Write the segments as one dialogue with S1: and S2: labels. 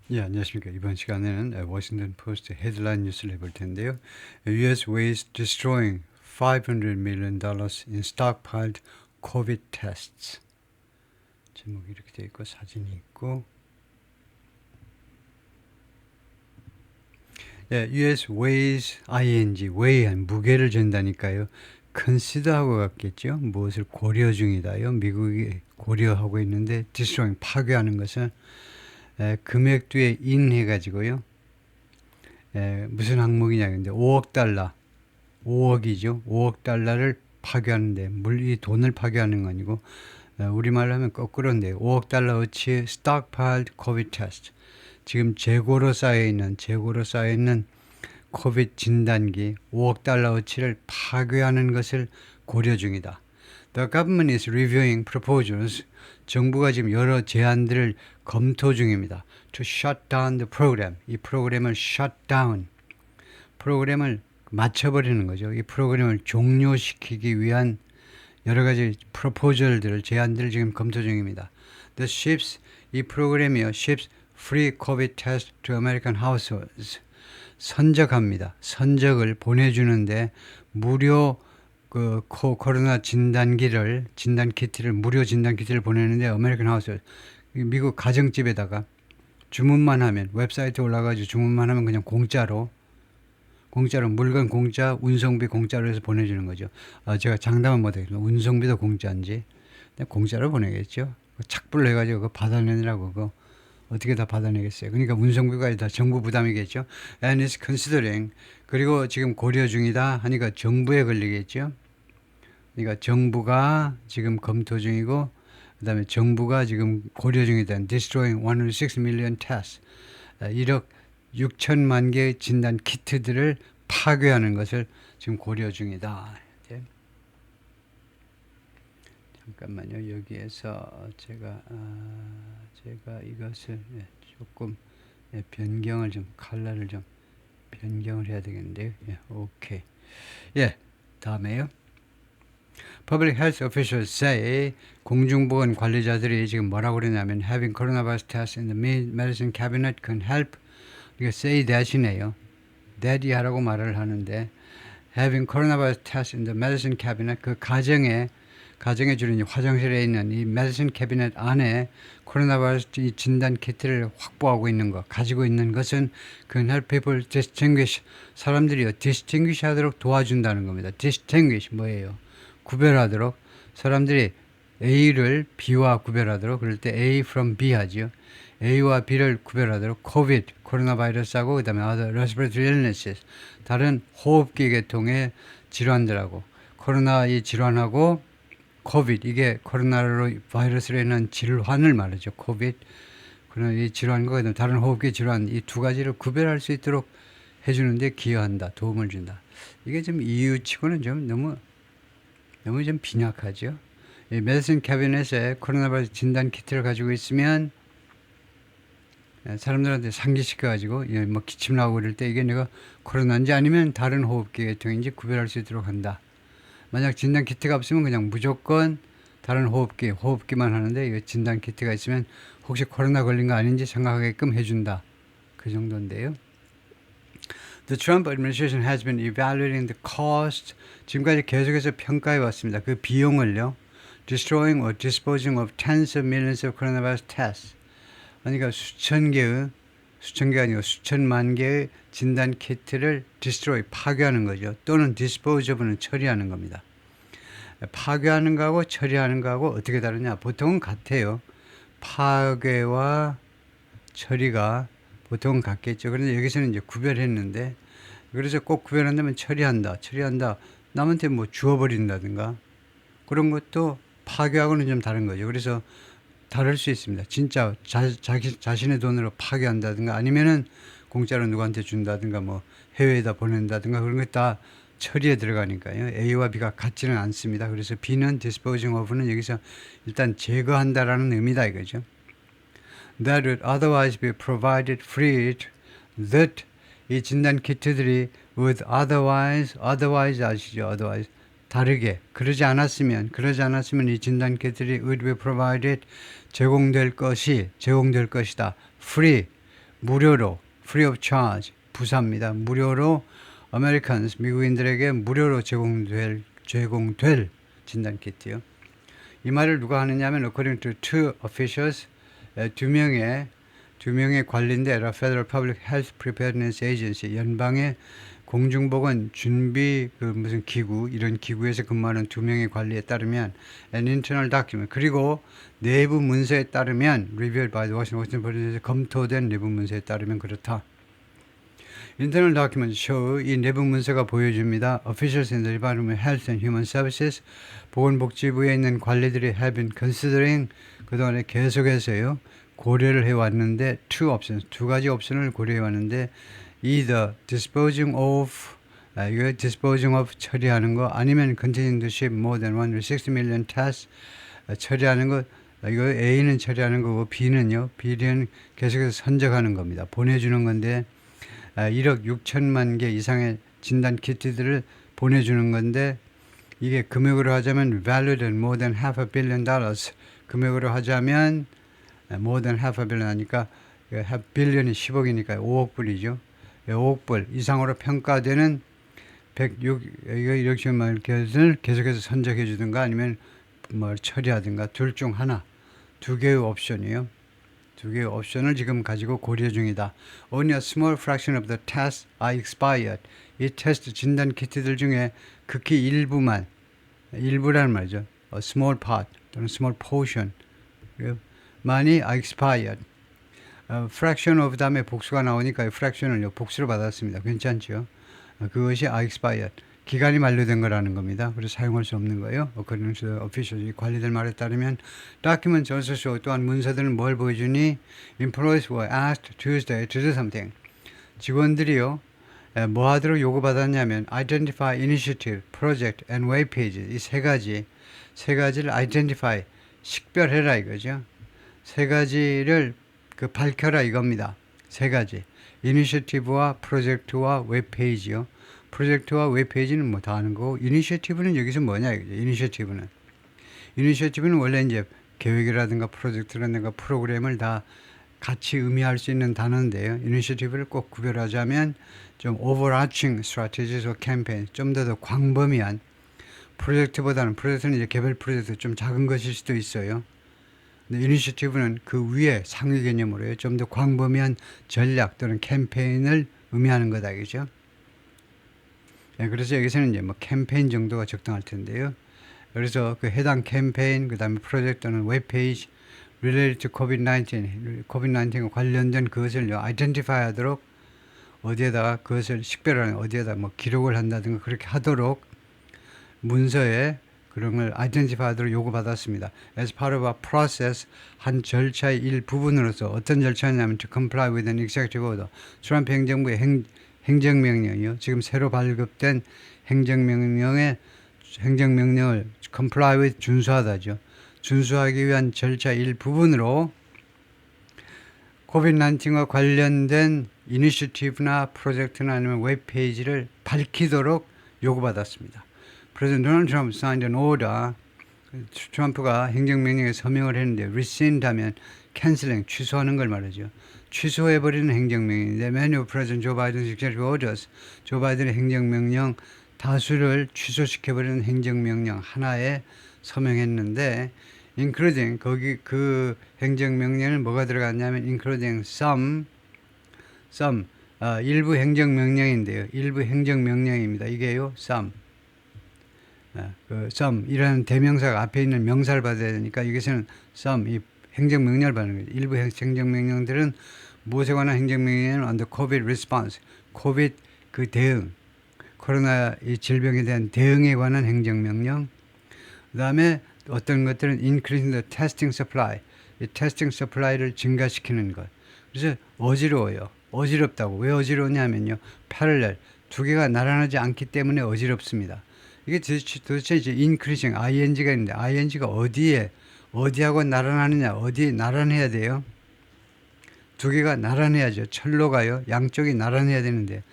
S1: 예, 안녕하십니까. 이번 시간에는 워싱턴 포스트 헤드라인 뉴스를 해볼 텐데요. U.S. wastes destroying $500 million in stockpiled COVID tests. 제목이 이렇게 되어 있고 사진이 있고. 예, U.S. weighs, ing, weigh, 무게를 잰다니까요. consider하고 같겠죠. 무엇을 고려 중이다요. 미국이 고려하고 있는데 destroying, 파괴하는 것은 금액 뒤에 in 해가지고요. 무슨 항목이냐 근데 5억 달러, 5억이죠. 5억 달러를 파괴하는데 이 돈을 파괴하는 거 아니고 우리말로 하면 거꾸로인데 5억 달러어치 stockpiled COVID test. 지금 재고로 쌓여있는 코비드 진단기 5억 달러어치를 파괴하는 것을 고려 중이다. The government is reviewing proposals. 정부가 지금 여러 제안들을 검토 중입니다. To shut down the program. 이 프로그램을 shut down. 프로그램을 맞춰버리는 거죠. 이 프로그램을 종료시키기 위한 여러 가지 프로포절들을 제안들을 지금 검토 중입니다. The ships 이 프로그램이요. ships free COVID test to American households. 선적합니다. 선적을 보내주는데 무료 코로나 진단 키트를 무료 진단 키트를 보내는데 아메리칸 하우스 미국 가정집에다가 주문만 하면 웹사이트에 올라가지고 주문만 하면 그냥 공짜로 물건 공짜, 운송비 공짜로 해서 보내주는 거죠. 제가 장담은 못하겠어요. 운송비도 공짜인지 공짜로 보내겠죠. 착불로 해가지고 그거 받아내느라고 그거 어떻게 다 받아내겠어요. 그러니까 운송비가 다 정부 부담이겠죠. And is considering 그리고 지금 고려 중이다 하니까 정부에 걸리겠죠. 그러니까 정부가 지금 검토 중이고 그다음에 정부가 지금 고려 중이다. Destroying 106 million tests. 1억 6천만 개의 진단 키트들을 파괴하는 것을 지금 고려 중이다. 네. 잠깐만요. 여기에서 제가 이것을 조금 변경을 좀 컬러를 좀 변경을 해야 되겠는데요. 오케이. 다음에요. Public health officials say 공중보건 관리자들이 지금 뭐라고 그러냐면 having coronavirus tests in the medicine cabinet can help. 이게 say that이네요. that이 하라고 말을 하는데 having coronavirus tests in the medicine cabinet 그 가정에 주는 화장실에 있는 이 medicine cabinet 안에 코로나 바이러스 진단 키트를 확보하고 있는 것, 가지고 있는 것은 can help people distinguish 사람들이요 distinguish 하도록 도와준다는 겁니다. distinguish 뭐예요? 구별하도록 사람들이 A를 B와 구별하도록 그럴 때 A from B 하죠. A와 B를 구별하도록 COVID, 코로나 바이러스하고 그 다음에 other respiratory illnesses, 다른 호흡기 계통의 질환들하고 코로나 이 질환하고 COVID, 이게 코로나로 바이러스로 인한 질환을 말하죠. COVID, 그런 이 질환과 그다음에 다른 호흡기 질환 이 두 가지를 구별할 수 있도록 해주는데 기여한다, 도움을 준다. 이게 좀 이유치고는 좀 너무 좀 빈약하죠. 이 메디슨 캐비넷에 코로나 바이러스 진단 키트를 가지고 있으면 사람들한테 상기시켜가지고 뭐 기침 나오고 그럴 때 이게 내가 코로나인지 아니면 다른 호흡기 계통인지 구별할 수 있도록 한다. 만약 진단 키트가 없으면 그냥 무조건 다른 호흡기만 하는데 이거 진단 키트가 있으면 혹시 코로나 걸린 거 아닌지 생각하게끔 해준다. 그 정도인데요. The Trump administration has been evaluating the cost. 지금까지 계속해서 평가해 왔습니다. 그 비용을요. Destroying or disposing of tens of millions of coronavirus tests. 그러니까 수천 개가 아니고 수천만 개의 진단 키트를 destroy, 파괴하는 거죠. 또는 dispose of는 처리하는 겁니다. 파괴하는 거하고 처리하는 거하고 어떻게 다르냐? 보통은 같아요. 파괴와 처리가 보통은 같겠죠. 그런데 여기서는 이제 구별했는데, 그래서 꼭 구별한다면 처리한다. 남한테 뭐 주워버린다든가 그런 것도 파괴하고는 좀 다른 거죠. 그래서 다를 수 있습니다. 진짜 자신의 돈으로 파괴한다든가 아니면은 공짜로 누구한테 준다든가 뭐 해외에다 보낸다든가 그런 것 다 처리에 들어가니까요. A와 B가 같지는 않습니다. 그래서 B는 disposing of는 여기서 일단 제거한다라는 의미다 이거죠. That would otherwise be provided free. That 이 진단 키트들이 would otherwise 아시죠? otherwise 다르게 그러지 않았으면 이 진단 키트들이 would be provided 제공될 것이다. free 무료로 free of charge 부사입니다. 무료로 Americans 미국인들에게 무료로 제공될 진단 키트요. 이 말을 누가 하느냐면 according to two officials 두 명의 관리인데 Federal Public Health Preparedness Agency 연방의 공중보건 준비 무슨 기구 이런 기구에서 근무하는 두 명의 관리에 따르면 an internal document 그리고 내부 문서에 따르면 reviewed by the Washington Post에서 검토된 내부 문서에 따르면 그렇다. Internal document show 이 내부 문서가 보여줍니다. Officials in the Department of Health and Human Services 보건복지부에 있는 관리들이 have been considering 그동안에 계속해서요 고려를 해왔는데 two options 두 가지 옵션을 고려해왔는데 either disposing of 이거 disposing of 처리하는 거 아니면 continuing to ship more than 160 million tests 처리하는 거 이거 A는 처리하는 거고 B는요 B는 계속해서 선적하는 겁니다. 보내주는 건데 1억 6천만 개 이상의 진단 키트들을 보내주는 건데 이게 금액으로 하자면 valued at more than half a billion dollars 금액으로 하자면 more than half a billion 하니까 half billion이 10억이니까 5억 불이죠. 5억 불 이상으로 평가되는 106만 개를 계속해서 선적해 주든가 아니면 뭘 처리하든가 둘 중 하나 두 개의 옵션이에요. 두 개의 옵션을 지금 가지고 고려 중이다. Only a small fraction of the tests are expired. 이 테스트 진단 키트들 중에 극히 일부란 말이죠. A small part 또는 small portion 많이 are expired. fraction of 다음에 복수가 나오니까 fraction을 복수로 받았습니다. 괜찮죠? 그것이 are expired. 기간이 만료된 거라는 겁니다. 그래서 사용할 수 없는 거예요. according to the officials, 관리들 말에 따르면 documents also show 또한 문서들은 뭘 보여주니 employees were asked Tuesday to do something. 직원들이요. 뭐 하도록 요구받았냐면 identify initiative, project and web pages 이 세 가지를 identify 식별해라 이거죠. 세 가지를 밝혀라 이겁니다. 세 가지 initiative와 프로젝트와 웹 페이지요. 프로젝트와 웹페이지는 뭐 다 하는 거고, 이니셔티브는 여기서 뭐냐, 이거죠. 이니셔티브는 원래 이제 계획이라든가 프로젝트라든가 프로그램을 다 같이 의미할 수 있는 단어인데요. 이니셔티브를 꼭 구별하자면 좀 overarching strategies or campaign, 좀 더 광범위한 프로젝트는 이제 개별 프로젝트 좀 작은 것일 수도 있어요. 근데 이니셔티브는 그 위에 상위 개념으로요. 좀 더 광범위한 전략 또는 캠페인을 의미하는 거다, 그죠? 네, 그래서 여기서는 이제 뭐 캠페인 정도가 적당할 텐데요. 그래서 그 해당 캠페인, 그 다음에 프로젝트는 웹페이지, related to COVID-19과 관련된 그것을 identify 하도록 어디에다가 그것을 식별하는 어디에다 뭐 기록을 한다든가 그렇게 하도록 문서에 그런 걸 identify 하도록 요구받았습니다. As part of a process, 한 절차의 일부분으로서 어떤 절차냐면 to comply with an executive order. 트럼프 행정부의 행정명령이요. 지금 새로 발급된 행정명령을 comply with 준수하다죠. 준수하기 위한 절차 일부분으로 COVID-19과 관련된 이니셔티브나 프로젝트나 아니면 웹페이지를 밝히도록 요구받았습니다. President Donald Trump signed an order. 트럼프가 행정명령에 서명을 했는데 rescind 하면 canceling, 취소하는 걸 말하죠. 취소해버리는 행정명령인데 many of President Joe Biden's executive orders, 조 바이든의 행정명령 다수를 취소시켜버리는 행정명령 하나에 서명했는데 including 거기 그 행정명령은 뭐가 들어갔냐면 including some 일부 행정명령인데요. 일부 행정명령입니다. 이게요. i라는 대명사가 앞에 있는 명사를 받아야 되니까 여기서는 이 행정명령을 받는 거죠. 일부 행정명령들은 무엇에 관한 행정명령은 under COVID response, COVID 그 대응, 코로나 이 질병에 대한 대응에 관한 행정명령. 그 다음에 어떤 것들은 increasing the testing supply, 이 testing supply를 증가시키는 것. 그래서 어지러워요. 어지럽다고. 왜 어지러우냐면요. parallel, 두 개가 나란하지 않기 때문에 어지럽습니다. 이게 도대체 이제 increasing, ing가 있는데 ing가 어디하고 나란하느냐, 어디에 나란해야 돼요? 두 개가 나란해야죠. 철로가요. 양쪽이 나란해야 되는데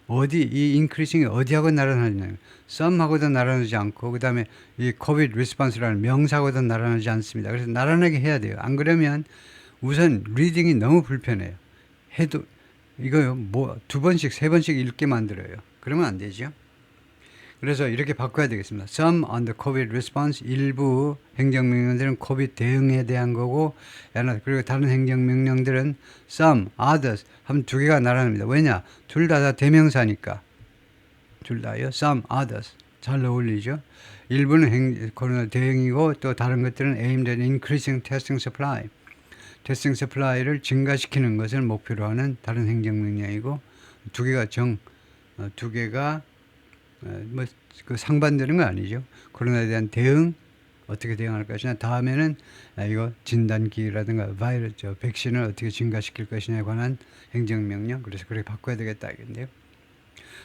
S1: 이 increasing이 어디하고 나란하느냐. some하고도 나란하지 않고 그 다음에 이 COVID response라는 명사하고도 나란하지 않습니다. 그래서 나란하게 해야 돼요. 안 그러면 우선 리딩이 너무 불편해요. 해도 이거요. 뭐 두 번씩 세 번씩 읽게 만들어요. 그러면 안 되죠. 그래서 이렇게 바꿔야 되겠습니다. Some on the COVID response 일부 행정명령들은 COVID 대응에 대한 거고 그리고 다른 행정명령들은 some, others 하면 두 개가 나란합니다. 왜냐? 둘 다 대명사니까. 둘 다요. some, others. 잘 어울리죠? 일부는 코로나 대응이고 또 다른 것들은 aimed at increasing testing supply. 테스팅 서플라이를 증가시키는 것을 목표로 하는 다른 행정명령이고 두 개가 뭐 그 상반되는 거 아니죠. 코로나에 대한 대응 어떻게 대응할 것이냐. 다음에는 이거 진단기라든가 바이러스 백신을 어떻게 증가시킬 것이냐에 관한 행정명령. 그래서 그렇게 바꿔야 되겠다 이건데요.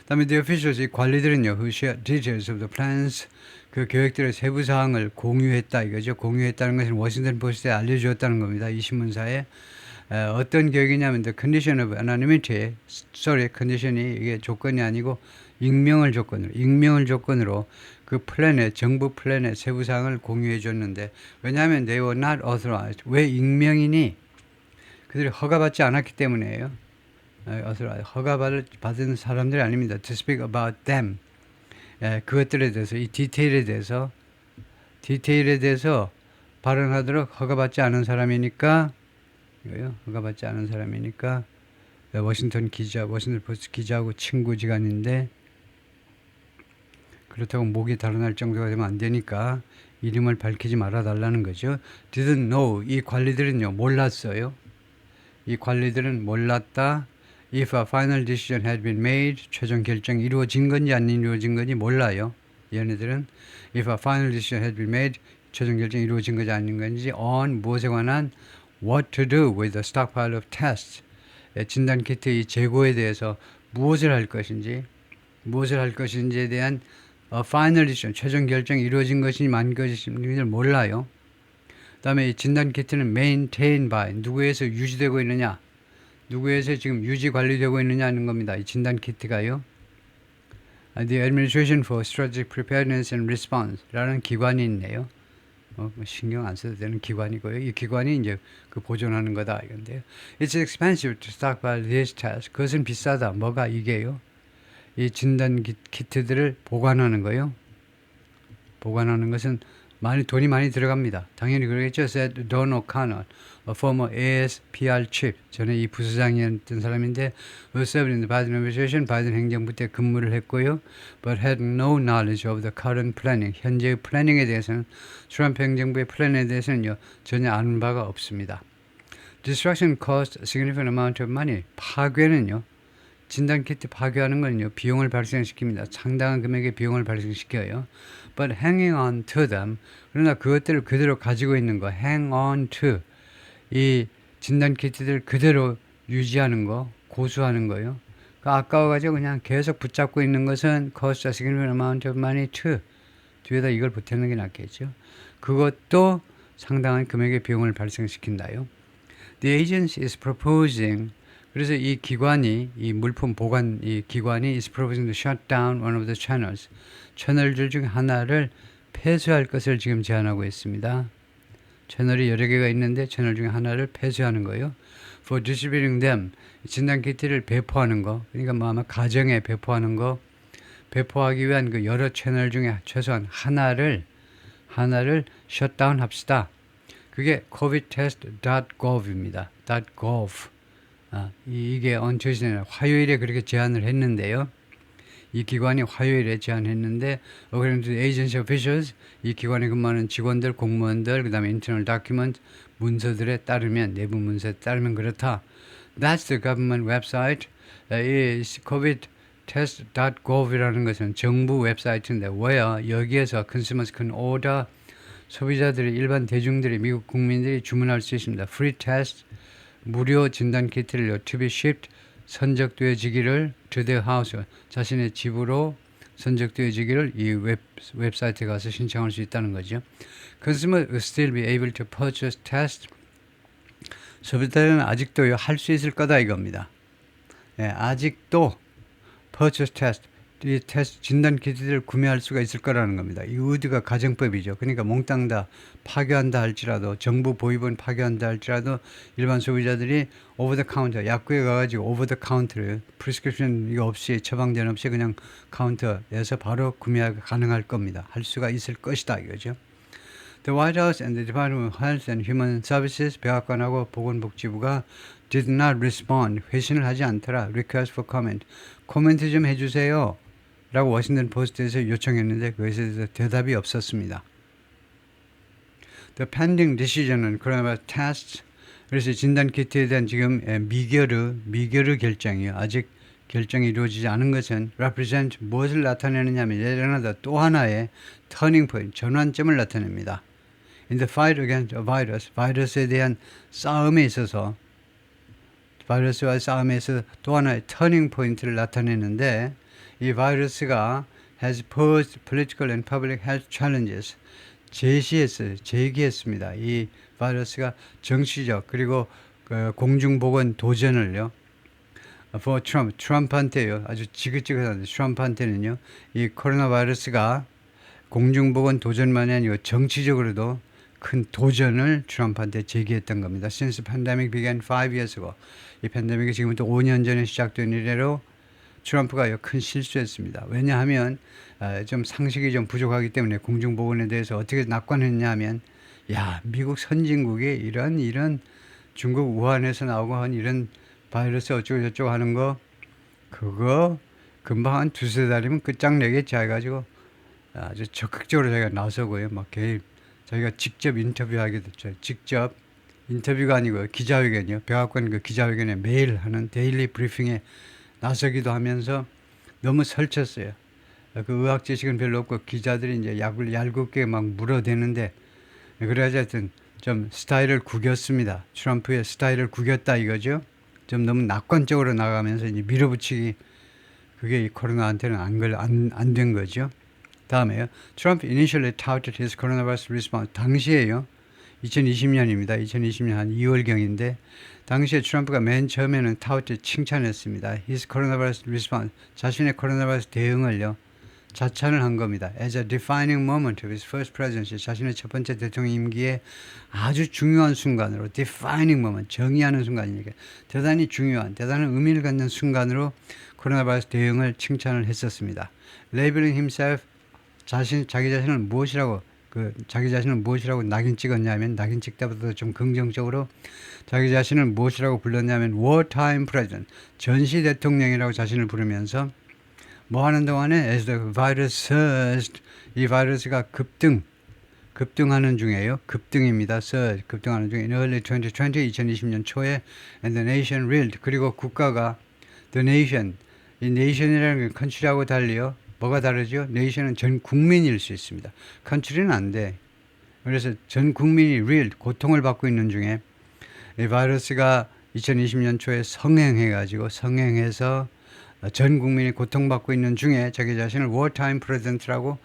S1: 다음에 the officials, 이 관리들은요, who share details of the plans, 그 계획들의 세부 사항을 공유했다 이거죠. 공유했다는 것은 워싱턴 포스트에 알려주었다는 겁니다. 이 신문사에 어떤 계획이냐면 the condition of anonymity, condition이 이게 조건이 아니고 익명을 조건으로 그 플랜의 정부 플랜의 세부 사항을 공유해 줬는데 왜냐하면 they were not authorized. 왜 익명이니? 그들이 허가받지 않았기 때문이에요. 허가받은 사람들이 아닙니다. To speak about them. 그것들에 대해서 이 디테일에 대해서 발언하도록 허가받지 않은 사람이니까 이거요. 허가받지 않은 사람이니까 워싱턴 포스트 기자하고 친구지간인데 그렇다고 목이 달아날 정도가 되면 안 되니까 이름을 밝히지 말아달라는 거죠. Didn't know. 이 관리들은요 몰랐어요. 이 관리들은 몰랐다. If a final decision had been made, 최종 결정이 이루어진 건지 안 이루어진 건지 몰라요. 얘네들은 if a final decision had been made, 최종 결정이 이루어진 건지 아닌 건지 on 무엇에 관한 what to do with the stockpile of tests, 진단키트 이 재고에 대해서 무엇을 할 것인지에 대한 final decision, 최종 결정이 이루어진 것인지 만 것인지를 몰라요. 그 다음에 이 진단키트는 maintained by, 누구에서 유지되고 있느냐, 누구에서 지금 유지 관리되고 있느냐는 겁니다. 이 진단키트가요. The Administration for Strategic Preparedness and Response 라는 기관이 있네요. 신경 안 써도 되는 기관이고요. 이 기관이 이제 그 보존하는 거다 이건데요. It's expensive to stockpile these tests. 그것은 비싸다. 뭐가 이게요? 이 진단 키트들을 보관하는 거요. 보관하는 것은 돈이 많이 들어갑니다. 당연히 그러겠죠. said Don O'Connor, a former ASPR chief. 전에 이 부서장이었던 사람인데 who served in the Biden administration, 바이든 행정부 때 근무를 했고요. but had no knowledge of the current planning. 현재의 플래닝에 대해서는 트럼프 행정부의 플랜에 대해서는요 전혀 아는 바가 없습니다. Destruction cost a significant amount of money. 파괴는요. 진단키트 파괴하는 거는요 비용을 발생시킵니다. 상당한 금액의 비용을 발생시켜요. But hanging on to them, 그러나 그것들을 그대로 가지고 있는 거, hang on to, 이 진단키트들 그대로 유지하는 거, 고수하는 거요. 아까워가지고 그냥 계속 붙잡고 있는 것은 cost a significant amount of money to, 뒤에다 이걸 보태는 게 낫겠죠. 그것도 상당한 금액의 비용을 발생시킨다요. The agency is proposing, 그래서 이 기관이, 이 물품 보관 이 기관이 is proposing to shut down one of the channels. 채널들 중 하나를 폐쇄할 것을 지금 제안하고 있습니다. 채널이 여러 개가 있는데 채널 중에 하나를 폐쇄하는 거예요. For distributing them. 진단키트를 배포하는 거. 그러니까 뭐 아마 가정에 배포하는 거. 배포하기 위한 그 여러 채널 중에 최소한 하나를 셧다운 합시다. 그게 covidtest.gov입니다. .gov. 이게 on Tuesday, 화요일에 그렇게 제안을 했는데요. 이 기관이 화요일에 제안했는데 according to the agency officials, 이 기관에 근무하는 직원들, 공무원들, 그 다음에 internal document, 문서들에 따르면, 내부 문서에 따르면 그렇다. That's the government website. 이 covidtest.gov이라는 것은 정부 웹사이트인데 where 여기에서 consumers can order, 소비자들이, 일반 대중들이, 미국 국민들이 주문할 수 있습니다. Free test, 무료 진단 키트를 to be shipped, 선적되어지기를 to their house, 자신의 집으로 선적되어지기를 이 웹사이트에 가서 신청할 수 있다는 거죠. Consumers will still be able to purchase test. 소비자들은 아직도 할 수 있을 거다 이겁니다. 아직도 purchase test, 이 테스트 진단 키트를 구매할 수가 있을 거라는 겁니다. 이 의도가 가정법이죠. 그러니까 몽땅 다 파괴한다 할지라도 정부 보입은 파괴한다 할지라도 일반 소비자들이 오버 더 카운터 약국에 가가지고 오버 더 카운터를 프리스크립션 이거 없이 처방전 없이 그냥 카운터에서 바로 구매가 가능할 겁니다. 할 수가 있을 것이다 이거죠. The White House and the Department of Health and Human Services 백악관하고 보건복지부가 did not respond 회신을 하지 않더라. Request for comment 코멘트 좀 해주세요 라고 워싱턴 포스트에서 요청했는데 그것에 대해서 대답이 없었습니다. The pending decision은 그러나 테스트 그래서 진단 키트에 대한 지금 미결의 결정이요. 아직 결정이 이루어지지 않은 것은 represent 무엇을 나타내느냐면 예전보다 또 하나의 turning point 전환점을 나타냅니다. In the fight against a virus, 바이러스에 대한 싸움에 있어서 바이러스와 싸움에 있어서 또 하나의 터닝 포인트를 나타내는데 이 바이러스가 has posed political and public health challenges 제기했습니다. 이 바이러스가 정치적 그리고 공중보건 도전을요. for Trump, 트럼프한테요. 아주 지긋지긋한데 트럼프한테는요. 이 코로나 바이러스가 공중보건 도전만이 아니고 정치적으로도 큰 도전을 트럼프한테 제기했던 겁니다. Since the pandemic began 5 years ago. 이 팬데믹이 지금부터 5년 전에 시작된 이래로 트럼프가 큰 실수했습니다. 왜냐하면 좀 상식이 좀 부족하기 때문에 공중보건에 대해서 어떻게 낙관했냐 하면 야 미국 선진국이 이런 중국 우한에서 나오고 한 이런 바이러스 어쩌고 저쩌고 하는 거 그거 금방 한 두세 달이면 끝장내겠지 해가지고 아주 적극적으로 자기가 나서고요. 막 개입 자기가 직접 인터뷰하게 됐죠. 직접 인터뷰가 아니고 기자회견이요. 백악관 그 기자회견에 매일 하는 데일리 브리핑에 나서기도 하면서 너무 설쳤어요. 그 의학 지식은 별로 없고 기자들이 이제 약을 얄궂게 막 물어대는데 그래야지 하여튼 좀 스타일을 구겼습니다. 트럼프의 스타일을 구겼다 이거죠. 좀 너무 낙관적으로 나가면서 이제 밀어붙이기 그게 이 코로나한테는 안 된 거죠. 다음에요. Trump initially touted his coronavirus response. 당시에요. 2020년입니다. 2020년 한 2월경인데 당시에 트럼프가 맨 처음에는 타우트 칭찬했습니다. His coronavirus response. 자신의 코로나 바이러스 대응을요. 자찬을 한 겁니다. As a defining moment of his first presidency. 자신의 첫 번째 대통령 임기에 아주 중요한 순간으로 defining moment. 정의하는 순간이니까 대단히 중요한 대단한 의미를 갖는 순간으로 코로나 바이러스 대응을 칭찬을 했었습니다. Labeling himself 자기 자신을 무엇이라고 낙인 찍었냐면 낙인 찍다보다 좀 긍정적으로 자기 자신을 무엇이라고 불렀냐면 wartime president 전시 대통령이라고 자신을 부르면서 뭐 하는 동안에 as the virus surged 이 바이러스가 급등하는 중이에요. 급등입니다. surge 급등하는 중에 in early 2020 2020년 초에 and the nation reeled 그리고 국가가 the nation 이 nation이라는 게 country하고 달리요. 뭐가 다르죠? 네이션은 전 국민일 수 있습니다. 컨트리는 안 돼. 그래서 전 국민이 real 고통을 받고 있는 중에 이 바이러스가 2020년 초에 성행해서 전 국민이 고통받고 있는 중에 자기 자신을 wartime president라고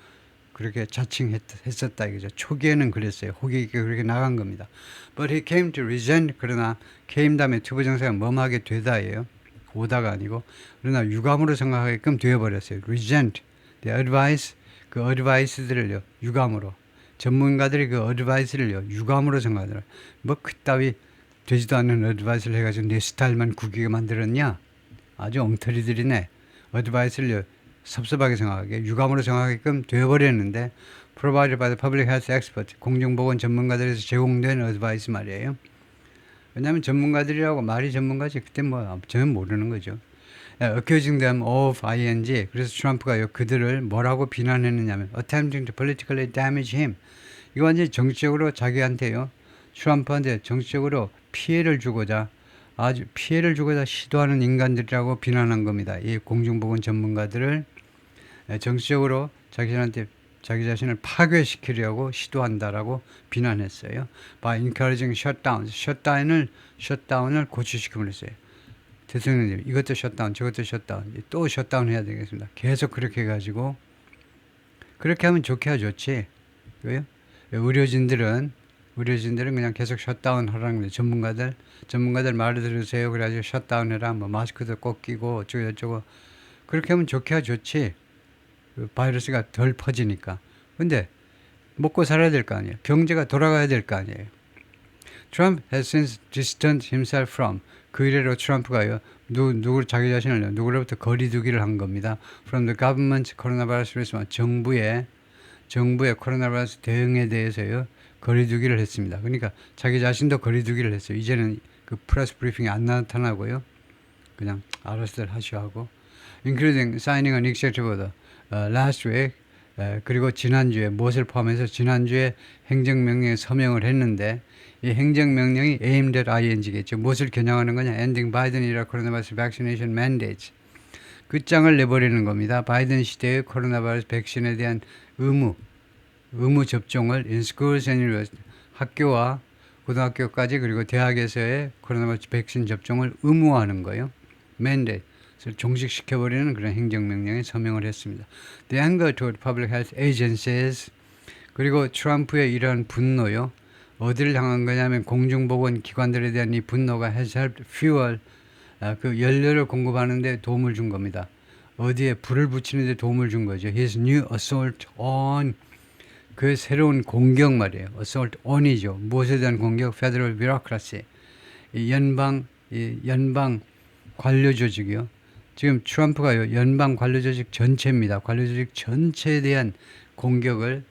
S1: 그렇게 자칭했었다 이거죠. 초기에는 그랬어요. 호기 있게 그렇게 나간 겁니다. But he came to resent 그러나 came 다음에 투부 정사가 뭐하게 되다예요. 오다가 아니고 그러나 유감으로 생각하게끔 되어버렸어요. resent the advice 그 어드바이스들을요 유감으로 전문가들이 그 어드바이스를요 유감으로 생각하더라. 뭐 그따위 되지도 않는 어드바이스를 해가지고 내 스타일만 구기게 만들었냐? 아주 엉터리들이네. 어드바이스를요 섭섭하게 생각하게 유감으로 생각하게끔 되어버렸는데 provided by the public health expert 공중보건 전문가들에서 제공된 어드바이스 말이에요. 왜냐하면 전문가들이라고 말이 전문가지 그때 뭐 저는 모르는 거죠. accusing them of ing 그래서 트럼프가 그들을 뭐라고 비난했느냐면 attempting to politically damage him 이거 완전히 정치적으로 자기한테요 트럼프한테 정치적으로 피해를 주고자 시도하는 인간들이라고 비난한 겁니다. 이 공중보건 전문가들을 정치적으로 자기 자신을 파괴시키려고 시도한다라고 비난했어요. By encouraging 셧다운을 고취시키면 했어요. 대통령님 이것도 셧다운 저것도 셧다운 또 셧다운 해야 되겠습니다. 계속 그렇게 해가지고 그렇게 하면 좋게 좋지. 왜요? 의료진들은 그냥 계속 셧다운 하라는 거예요. 전문가들 말을 들으세요. 그래가지고 셧다운 해라. 뭐 마스크도 꼭 끼고 어쩌고 저쩌고 그렇게 하면 좋게야 좋지. 그 바이러스가 덜 퍼지니까. 근데 먹고 살아야 될 거 아니에요. 경제가 돌아가야 될 거 아니에요. Trump has since distanced himself from 그 이래로 트럼프가요 누구 자기 자신을 누구로부터 거리두기를 한 겁니다. From the government coronavirus response 정부의 코로나 바이러스 대응에 대해서요 거리두기를 했습니다. 그러니까 자기 자신도 거리두기를 했어요. 이제는 그 프레스 브리핑이 안 나타나고요. 그냥 알아서들 하시오 하고 including signing an executive order last week 그리고 지난주에 무엇을 포함해서 지난주에 행정명령에 서명을 했는데 이 행정명령이 aimed at ING겠죠. 무엇을 겨냥하는 거냐. Ending Biden era coronavirus vaccination mandates. 끝장을 내버리는 겁니다. 바이든 시대의 코로나 바이러스 백신에 대한 의무 접종을 in schools and universities 학교와 고등학교까지 그리고 대학에서의 코로나 바이러스 백신 접종을 의무화하는 거예요. mandate를 종식시켜버리는 그런 행정명령에 서명을 했습니다. The anger toward public health agencies 그리고 트럼프의 이러한 분노요. 어디를 향한 거냐면 공중보건 기관들에 대한 이 분노가 has helped fuel 그 연료를 공급하는 데 도움을 준 겁니다. 어디에 불을 붙이는 데 도움을 준 거죠. His new assault on 그 새로운 공격 말이에요. assault on이죠. 무엇에 대한 공격? Federal bureaucracy 이 연방 관료 조직이요. 지금 트럼프가요. 연방 관료 조직 전체입니다. 관료 조직 전체에 대한 공격을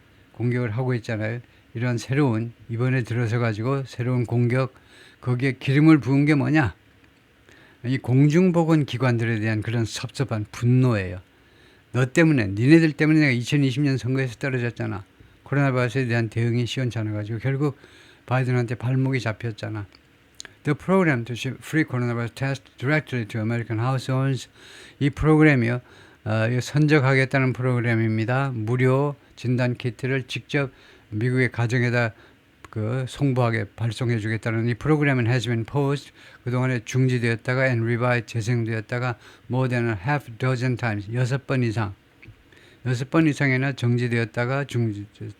S1: 하고 있잖아요. 이런 새로운 이번에 들어서 가지고 새로운 공격 거기에 기름을 부은 게 뭐냐? 이 공중보건 기관들에 대한 그런 섭섭한 분노예요. 너 때문에 니네들 때문에 내가 2020년 선거에서 떨어졌잖아. 코로나 바이러스에 대한 대응이 시원찮아 가지고 결국 바이든한테 발목이 잡혔잖아. The program to ship free coronavirus test directly to American households 이 프로그램이요. 선적하겠다는 프로그램입니다. 무료 진단 키트를 직접 미국의 가정에다 그 송부하게 발송해 주겠다는 이 프로그램은 has been paused 그동안에 중지되었다가 and revived 재생되었다가 more than a half dozen times 6번 이상이나 정지되었다가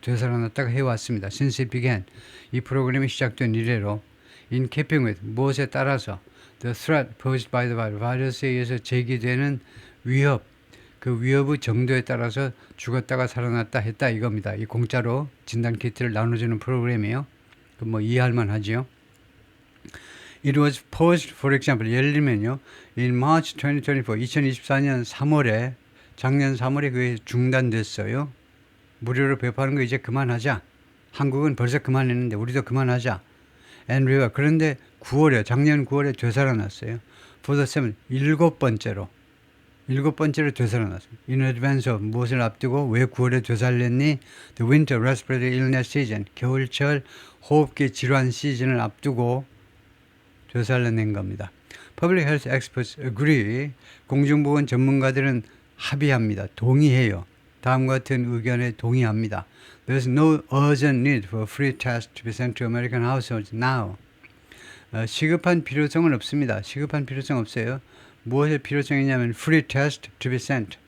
S1: 되살아났다가 해왔습니다. Since it began 이 프로그램이 시작된 이래로 in keeping with 무엇에 따라서 the threat posed by the virus 바이러스에 의해서 제기되는 위협 그 위협의 정도에 따라서 죽었다가 살아났다 했다 이겁니다. 이 공짜로 진단키트를 나눠주는 프로그램이에요. 그 뭐 이해할 만하지요. It was paused, for example, 예를 들면요. In March 2024, 2024년 3월에 작년 3월에 그게 중단됐어요. 무료로 배포하는 거 이제 그만하자. 한국은 벌써 그만했는데 우리도 그만하자. And we were, 그런데 작년 9월에 되살아났어요. For the seventh, 일곱 번째로 되살아났습니다. In advance of 무엇을 앞두고 왜 9월에 되살렸니? The winter respiratory illness season 겨울철 호흡기 질환 시즌을 앞두고 되살려낸 겁니다. Public health experts agree 공중보건 전문가들은 합의합니다. 동의해요. 다음과 같은 의견에 동의합니다. There is no urgent need for free tests to be sent to American households now. 시급한 필요성은 없습니다. 시급한 필요성 없어요. 무엇의 필요성이냐면 free test to be sent.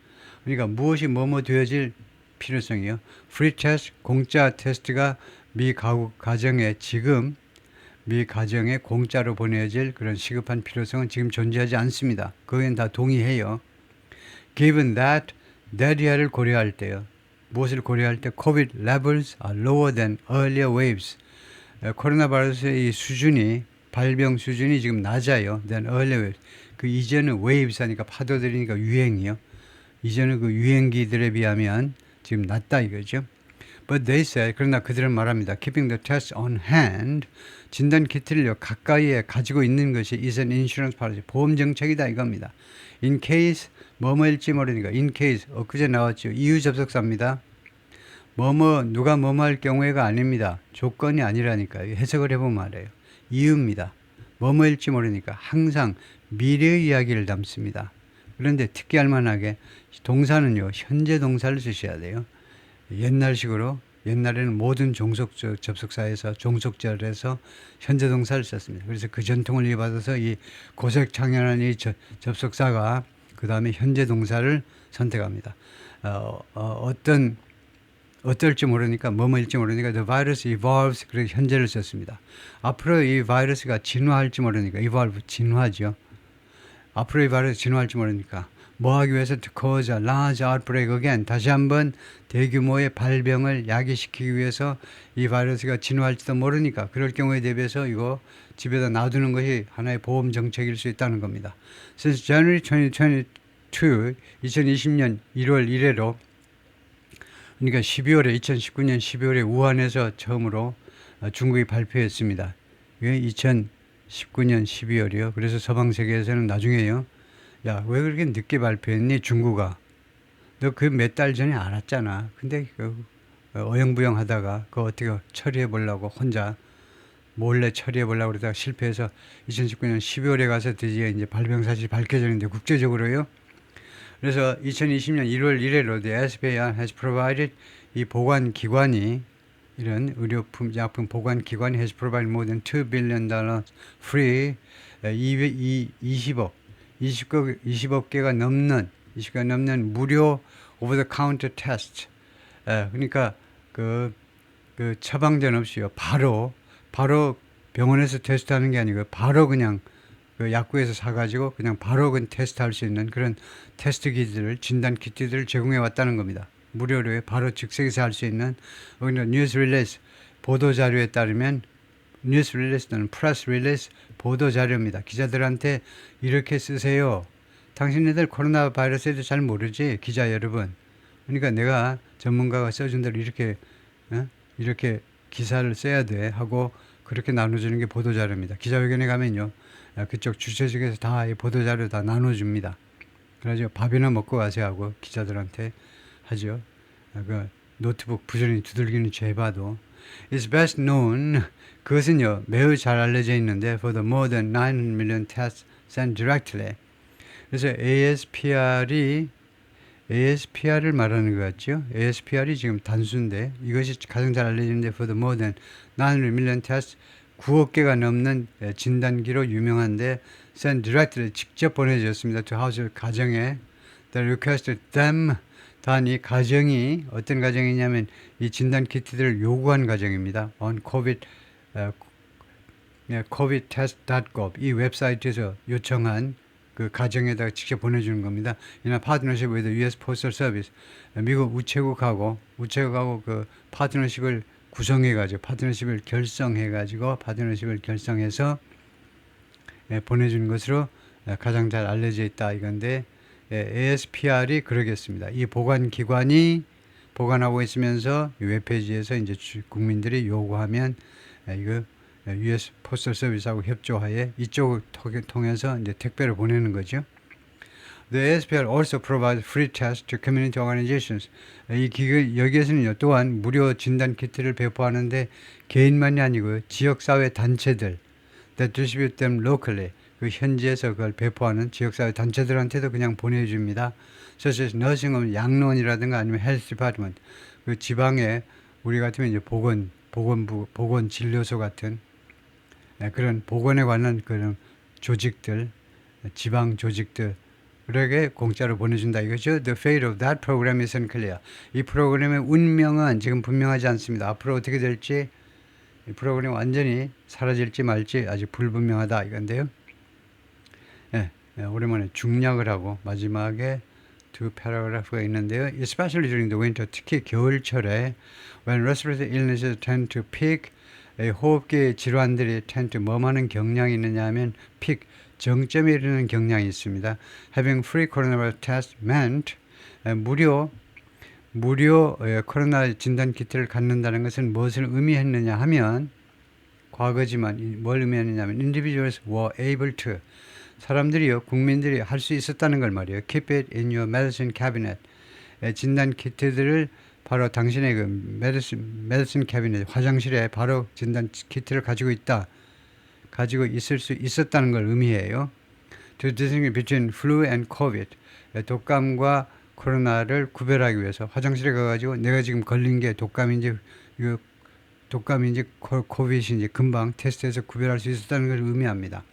S1: 그러니까 무엇이 뭐뭐 되어질 필요성이요. free test, 공짜 테스트가 미 가정에 공짜로 보내질 그런 시급한 필요성은 지금 존재하지 않습니다. 그건 다 동의해요. Given that 이하를 고려할 때요. 무엇을 고려할 때 COVID levels are lower than earlier waves. 코로나 바이러스의 이 수준이 발병 수준이 지금 낮아요. than earlier waves. 그 이전은 waves 하니까 파도들이니까 유행이요. 이전은 그 유행기들에 비하면 지금 낮다 이거죠. But they say 그러나 그들은 말합니다. Keeping the test on hand 진단 키트를 가까이에 가지고 있는 것이 is an insurance policy 보험 정책이다 이겁니다. In case 뭐뭐일지 모르니까 in case 엊그제 나왔죠. 이유 접속사입니다. 누가 뭐뭐 할 경우에가 아닙니다. 조건이 아니라니까요. 해석을 해보면 말해요. 이유입니다. 뭐뭐일지 모르니까 항상 미래의 이야기를 담습니다. 그런데 특기할 만하게 동사는요. 현재 동사를 쓰셔야 돼요. 옛날에는 모든 종속 접속사에서 종속절에서 현재 동사를 썼습니다. 그래서 그 전통을 이어받아서 이 고색창연한 이 접속사가 그 다음에 현재 동사를 선택합니다. 어떨지 모르니까 뭐뭐일지 모르니까 the virus evolves 그래서 현재를 썼습니다. 앞으로 이 바이러스가 진화할지 모르니까 evolve 진화죠. 앞으로 이 바이러스 진화할지 모르니까 뭐 하기 위해서 to cause a large outbreak again. 다시 한번 대규모의 발병을 야기시키기 위해서 이 바이러스가 진화할지도 모르니까 그럴 경우에 대비해서 이거 집에다 놔두는 것이 하나의 보험 정책일 수 있다는 겁니다. Since January 2022, 2020년 1월 1회로 그러니까 2019년 12월에 우한에서 처음으로 중국이 발표했습니다. 왜 2019년 12월이요? 그래서 서방 세계에서는 나중에요. 야, 왜 그렇게 늦게 발표했니? 중국아. 너 그 몇 달 전에 알았잖아. 근데 어영부영 하다가 그거 어떻게 처리해 보려고 혼자 몰래 처리해 보려고 그러다가 실패해서 2019년 12월에 가서 드디어 이제 발병 사실이 밝혀졌는데 국제적으로요. 그래서 2020년 1월 1일로 the SPR has provided 이 보관 기관이 이런 의료품 약품 보관 기관이 has provided more than $2 billion free 20억 개가 넘는 무료 over the counter test. 그러니까 그 처방전 없이요. 바로 병원에서 테스트하는 게 아니고 바로 그냥 그 약국에서 사가지고 그냥 바로 그 테스트할 수 있는 그런 테스트 키트들, 진단 키트들을 제공해 왔다는 겁니다. 무료로 바로 즉석에서 할 수 있는 뉴스 릴리스 보도 자료에 따르면 뉴스 릴리스는 프레스 릴리스 보도 자료입니다. 기자들한테 이렇게 쓰세요. 당신네들 코로나 바이러스에 대해서 잘 모르지 기자 여러분. 그러니까 내가 전문가가 써준 대로 이렇게 기사를 써야 돼 하고 그렇게 나눠주는 게 보도 자료입니다. 기자회견에 가면요. 그쪽 주최 측에서 다 이 보도 자료 다 나눠줍니다. 그래서 밥이나 먹고 가세요 하고 기자들한테 하죠. 그 노트북 부지런히 두들기는 죄봐도 It's best known 그것은요 매우 잘 알려져 있는데 for the more than 900 million tests sent directly. 그래서 ASPR을 말하는 것 같죠. ASPR이 지금 단수인데 이것이 가장 잘 알려지는데 for the more than 900 million tests 9억 개가 넘는 진단기로 유명한데 sent directly 직접 보내졌습니다. to household 가정에 the requested them 단이 가정이 어떤 가정이냐면 이 진단 키트들을 요구한 가정입니다. on covidtest.gov 이 웹사이트에서 요청한 그 가정에다가 직접 보내주는 겁니다. 이나 파트너십 with the US Postal Service 미국 우체국하고 그 파트너십을 구성해가지고 파트너십을 결성해서 보내주는 것으로 가장 잘 알려져 있다 이건데 ASPR이 그러겠습니다. 이 보관기관이 보관하고 있으면서 이 웹페이지에서 이제 국민들이 요구하면 이거 US Postal Service하고 협조하에 이쪽을 통해서 이제 택배를 보내는 거죠. The ASPR also provides free tests to community organizations. 이 기관 여기에서는요 또한 무료 진단 키트를 배포하는데 개인만이 아니고 지역사회 단체들 that distribute them locally. 그 현지에서 그걸 배포하는 지역사회 단체들한테도 그냥 보내줍니다. such as nursing 양로원이라든가 아니면 health department. 그 지방에 우리 같으면 이제 보건부, 보건진료소 같은 그런 보건에 관한 그런 조직들, 지방 조직들 그에게 공짜로 보내준다 이거죠. The fate of that program is unclear. 이 프로그램의 운명은 지금 분명하지 않습니다. 앞으로 어떻게 될지 이 프로그램이 완전히 사라질지 말지 아직 불분명하다 이건데요. 오랜만에 중략을 하고 마지막에 두 패러그래프가 있는데요. Especially during the winter, 특히 겨울철에 when respiratory illnesses tend to peak, 호흡기 질환들이 tend to 뭐하는 경향이 있느냐 하면 peak, 정점에 이르는 경향이 있습니다. Having free coronavirus test meant 무료 코로나 진단 키트를 갖는다는 것은 무엇을 의미했느냐 하면 과거지만 뭘 의미했느냐면 individuals were able to 사람들이요 국민들이 할 수 있었다는 걸 말이에요. Keep it in your medicine cabinet. 진단 키트들을 바로 당신의 그 medicine cabinet 화장실에 바로 진단 키트를 가지고 있을 수 있었다는 걸 의미해요. To distinguish between flu and COVID. 독감과 코로나를 구별하기 위해서 화장실에 가가지고 내가 지금 걸린 게 독감인지 코비드인지 금방 테스트해서 구별할 수 있었다는 걸 의미합니다.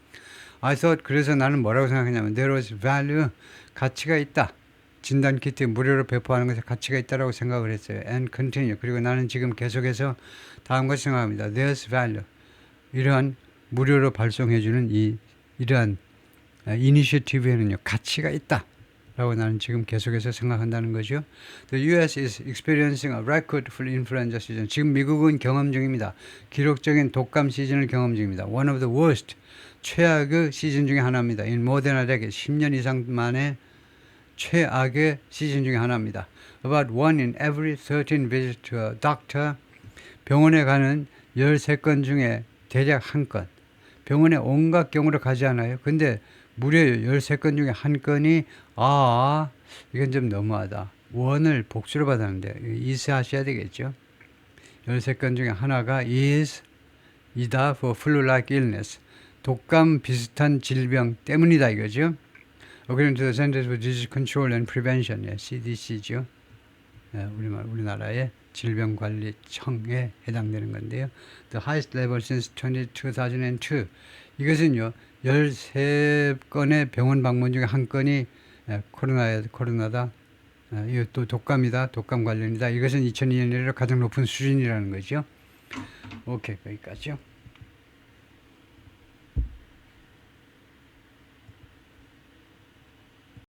S1: I thought 그래서 나는 뭐라고 생각했냐면 there was value 가치가 있다. 진단 키트 무료로 배포하는 것에 가치가 있다라고 생각을 했어요. And continue 그리고 나는 지금 계속해서 다음 것을 생각합니다. There's value 이러한 무료로 발송해주는 이러한 이니셔티브에는요 가치가 있다. 라고 나는 지금 계속해서 생각한다는 거죠. The U.S. is experiencing a record flu influenza season. 지금 미국은 경험 중입니다. 기록적인 독감 시즌을 경험 중입니다. One of the worst, 최악의 시즌 중에 하나입니다. In more than a decade, 10년 이상 만에 최악의 시즌 중에 하나입니다. About 1 in every 13 visits to a doctor. 병원에 가는 13건 중에 대략 1건. 병원에 온갖 경우로 가지 않아요. 근데 무려 13건 중에 1건이 이건 좀 너무하다. 원을 복수로 받았는데 is 하셔야 되겠죠. 13건 중에 하나가 이다 for flu-like illness. 독감 비슷한 질병 때문이다 이거죠. According to the Centers for Disease Control and Prevention, CDC죠. 우리나라의 질병관리청에 해당되는 건데요. The highest level since 2002. 이것은요, 13건의 병원 방문 중에 1건이 코로나다. 이거 또 독감이다. 독감 관련이다. 이것은 2002년 이래 가장 높은 수준이라는 거죠. 오케이, 거기까지요.